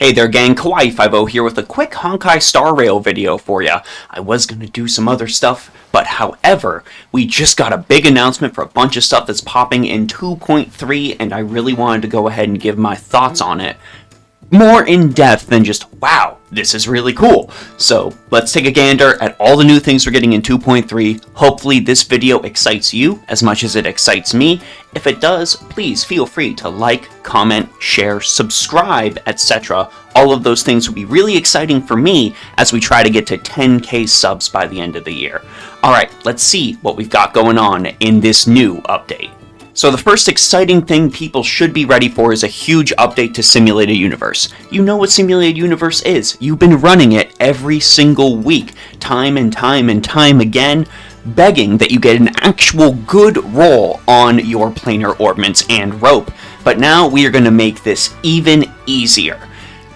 Hey there gang, Kawaii50 here with a quick Honkai Star Rail video for ya. I was gonna do some other stuff, but however, we just got a big announcement for a bunch of stuff that's popping in 2.3, and I really wanted to go ahead and give my thoughts on it. More in depth than just, wow, this is really cool. So let's take a gander at all the new things we're getting in 2.3. Hopefully this video excites you as much as it excites me. If it does, please feel free to like, comment, share, subscribe, etc. All of those things will be really exciting for me as we try to get to 10k subs by the end of the year. Alright, let's see what we've got going on in this new update. So the first exciting thing people should be ready for is a huge update to Simulated Universe. You know what Simulated Universe is. You've been running it every single week, time and time and time again, begging that you get an actual good roll on your planar orbments and rope. But now we are going to make this even easier.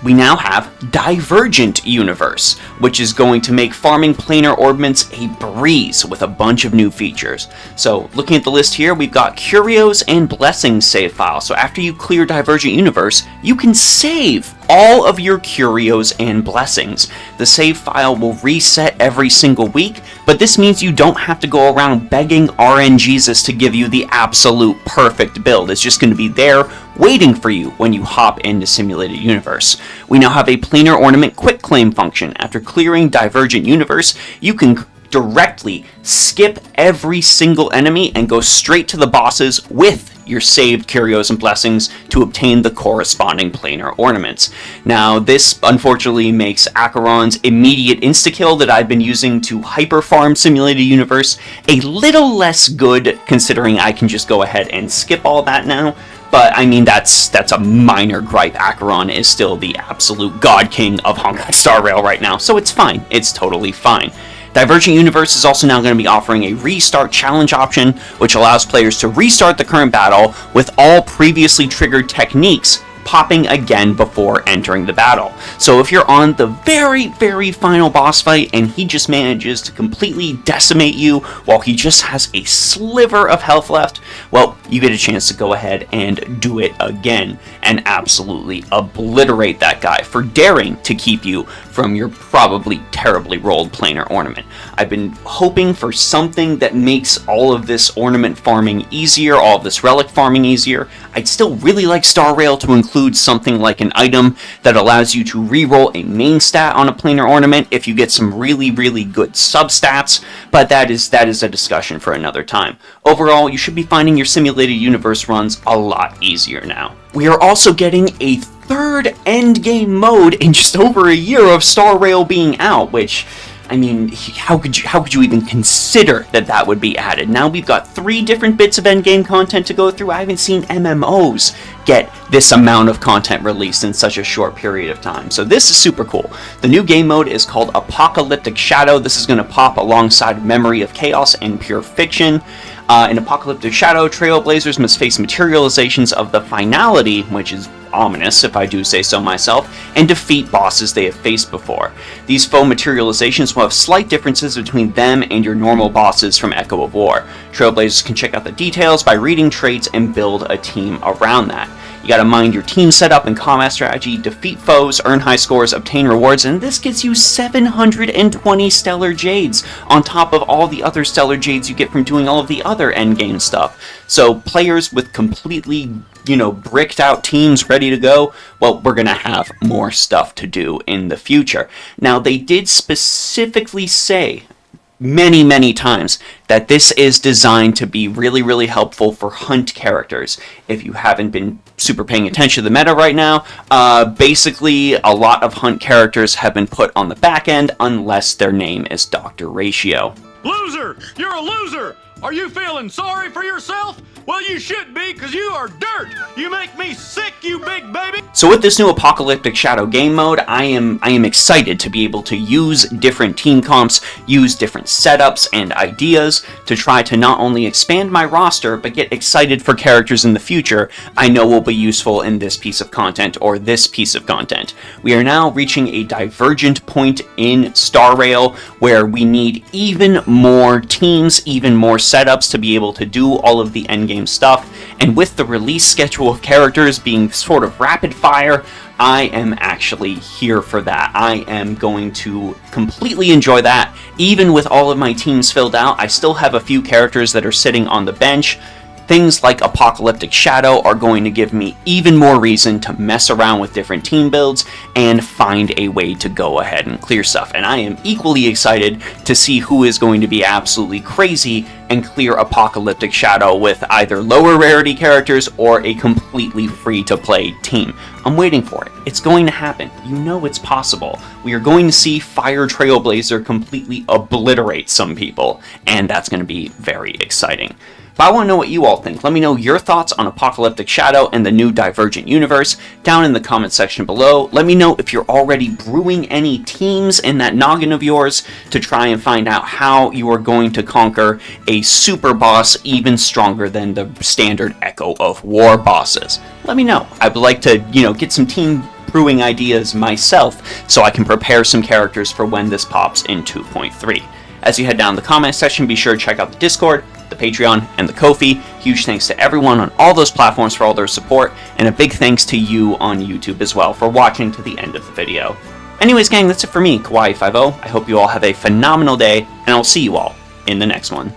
We now have Divergent Universe, which is going to make farming planar orbments a breeze with a bunch of new features. So looking at the list here, we've got Curios and Blessings save files. So after you clear Divergent Universe, you can save all of your Curios and Blessings. The save file will reset every single week, but this means you don't have to go around begging RNGesus to give you the absolute perfect build. It's just going to be there waiting for you when you hop into Simulated Universe. We now have a planar ornament quick claim function. After clearing Divergent Universe, you can directly skip every single enemy and go straight to the bosses with your saved Curios and Blessings to obtain the corresponding planar ornaments. Now, this unfortunately makes Acheron's immediate insta-kill that I've been using to hyper-farm Simulated Universe a little less good, considering I can just go ahead and skip all that now. But, I mean, that's a minor gripe. Acheron is still the absolute god king of Honkai Star Rail right now, so it's fine. It's totally fine. Divergent Universe is also now going to be offering a restart challenge option, which allows players to restart the current battle with all previously triggered techniques popping again before entering the battle. So if you're on the very final boss fight and he just manages to completely decimate you while he just has a sliver of health left, well, you get a chance to go ahead and do it again and absolutely obliterate that guy for daring to keep you from your probably terribly rolled planar ornament. I've been hoping for something that makes all of this ornament farming easier, all of this relic farming easier. I'd still really like Star Rail to include something like an item that allows you to reroll a main stat on a planar ornament if you get some really good substats, but that is a discussion for another time. Overall, you should be finding your Simulated Universe runs a lot easier now. We are also getting a third Endgame Mode in just over a year of Star Rail being out, which, I mean, how could you even consider that would be added? Now we've got 3 different bits of endgame content to go through. I haven't seen MMOs get this amount of content released in such a short period of time. So this is super cool. The new game mode is called Apocalyptic Shadow. This is going to pop alongside Memory of Chaos and Pure Fiction. In Apocalyptic Shadow, Trailblazers must face materializations of the finality, which is ominous if I do say so myself, and defeat bosses they have faced before. These faux materializations will have slight differences between them and your normal bosses from Echo of War. Trailblazers can check out the details by reading traits and build a team around that. You gotta mind your team setup and combat strategy, defeat foes, earn high scores, obtain rewards, and this gets you 720 Stellar Jades on top of all the other Stellar Jades you get from doing all of the other endgame stuff. So players with completely, bricked out teams ready to go, well, we're gonna have more stuff to do in the future. Now, they did specifically say many times that this is designed to be really helpful for hunt characters. If you haven't been super paying attention to the meta right now, basically a lot of hunt characters have been put on the back end unless their name is Dr. Ratio. Loser! You're a loser! Are you feeling sorry for yourself? Well, you should be, because you are dirt! You make me sick, you big baby! So with this new Apocalyptic Shadow game mode, I am excited to be able to use different team comps, use different setups and ideas to try to not only expand my roster, but get excited for characters in the future I know will be useful in this piece of content or this piece of content. We are now reaching a divergent point in Star Rail where we need even more teams, even more setups to be able to do all of the endgame stuff, and with the release schedule of characters being sort of rapid fire, I am actually here for that. I am going to completely enjoy that. Even with all of my teams filled out, I still have a few characters that are sitting on the bench. Things like Apocalyptic Shadow are going to give me even more reason to mess around with different team builds and find a way to go ahead and clear stuff. And I am equally excited to see who is going to be absolutely crazy and clear Apocalyptic Shadow with either lower rarity characters or a completely free-to-play team. I'm waiting for it. It's going to happen. You know it's possible. We are going to see Fire Trailblazer completely obliterate some people, and that's going to be very exciting. But I want to know what you all think. Let me know your thoughts on Apocalyptic Shadow and the new Divergent universe down in the comment section below. Let me know if you're already brewing any teams in that noggin of yours to try and find out how you are going to conquer a super boss even stronger than the standard Echo of War bosses. Let me know. I'd like to, get some team brewing ideas myself so I can prepare some characters for when this pops in 2.3. As you head down the comment section, be sure to check out the Discord, the Patreon, and the Ko-fi. Huge thanks to everyone on all those platforms for all their support, and a big thanks to you on YouTube as well for watching to the end of the video. Anyways, gang, that's it for me, Kawaii50. I hope you all have a phenomenal day, and I'll see you all in the next one.